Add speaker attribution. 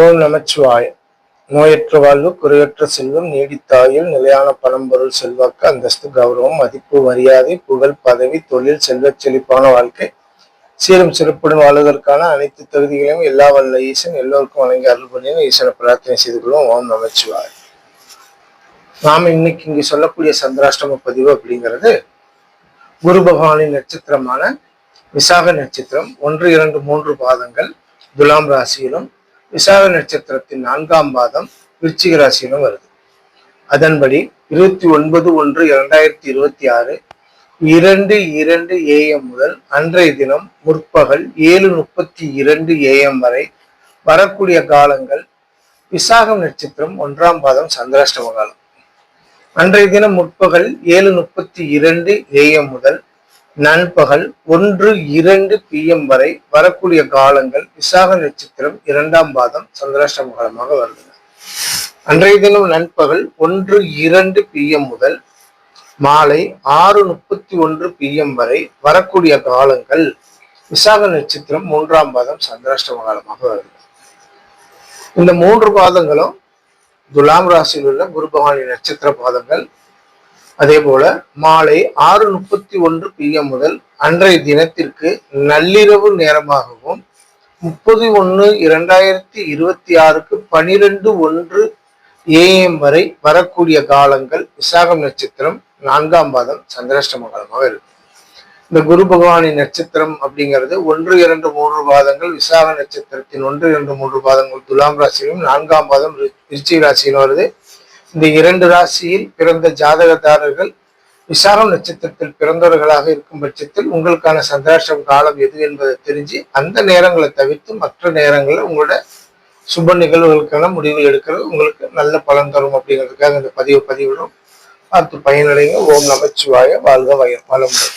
Speaker 1: ஓம் நமச்சிவாய. நோயற்ற வாழ்வு, குறையற்ற செல்வம், நீடித்தாயில், நிலையான பரம்பொருள், செல்வாக்கு, அந்தஸ்து, கௌரவம், மதிப்பு, மரியாதை, புகழ், பதவி, தொழில், செல்வச் செழிப்பான வாழ்க்கை, சீரும் சிறப்புடன் வாழ்வதற்கான அனைத்து தகுதிகளையும் எல்லா வல்ல ஈசன் எல்லோருக்கும் வழங்கி அருள் பண்ணின ஈசனை பிரார்த்தனை செய்து கொள்வோம். ஓம் நமச்சிவாய. நாம இன்னைக்கு இங்கு சொல்லக்கூடிய சந்திராஷ்டம பதிவு அப்படிங்கிறது குரு பகவானின் நட்சத்திரமான விசாக நட்சத்திரம் 1, 2, 3 பாதங்கள் துலாம் ராசியிலும், விசாக நட்சத்திரத்தின் 4ஆம் பாதம் விருச்சிக ராசியிலும் வருது. அதன்படி 29/1/2026 2:02 AM முதல் அன்றைய தினம் முற்பகல் 7:32 AM வரை வரக்கூடிய காலங்கள் விசாகம் நட்சத்திரம் 1ஆம் பாதம் சந்திராஷ்டம காலம். அன்றைய தினம் முற்பகல் 7:32 AM முதல் நண்பகல் 1:02 PM வரை வரக்கூடிய காலங்கள் விசாக நட்சத்திரம் 2ஆம் பாதம் சந்திராஷ்டம காலமாக வருது. அன்றைய தினம் நண்பகல் 1:02 PM முதல் மாலை 6:31 PM வரை வரக்கூடிய காலங்கள் விசாக நட்சத்திரம் 3ஆம் பாதம் சந்திராஷ்டம காலமாக வருது. இந்த 3 பாதங்களும் துலாம் ராசியில் உள்ள குரு பகவானின் நட்சத்திர பாதங்கள். அதே போல மாலை 6:31 PM முதல் அன்றைய தினத்திற்கு நள்ளிரவு நேரமாகவும் 30/1/2026 12:01 AM வரை வரக்கூடிய காலங்கள் விசாகம் நட்சத்திரம் 4ஆம் பாதம் சந்திராஷ்டம காலமாக இருக்கு. இந்த குரு பகவானின் நட்சத்திரம் அப்படிங்கிறது 1, 2, 3 பாதங்கள் விசாக நட்சத்திரத்தின் 1, 2, 3 பாதங்கள் துலாம் ராசியிலும் 4ஆம் பாதம் விருச்சிக ராசியிலும் வருது. இந்த 2 ராசியில் பிறந்த ஜாதகதாரர்கள் விசாகம் நட்சத்திரத்தில் பிறந்தவர்களாக இருக்கும் பட்சத்தில் உங்களுக்கான சந்திராஷ்டம காலம் எது என்பதை தெரிஞ்சு அந்த நேரங்களை தவிர்த்து மற்ற நேரங்களில் உங்களோட சுப நிகழ்வுகளுக்கான முடிவுகள் எடுக்கிறது உங்களுக்கு நல்ல பலன் தரும் அப்படிங்கிறதுக்காக இந்த பதிவிடும். பார்த்து பயனடைங்க. ஓம் நமச்சிவாய. வாழ்க வளமுடன்.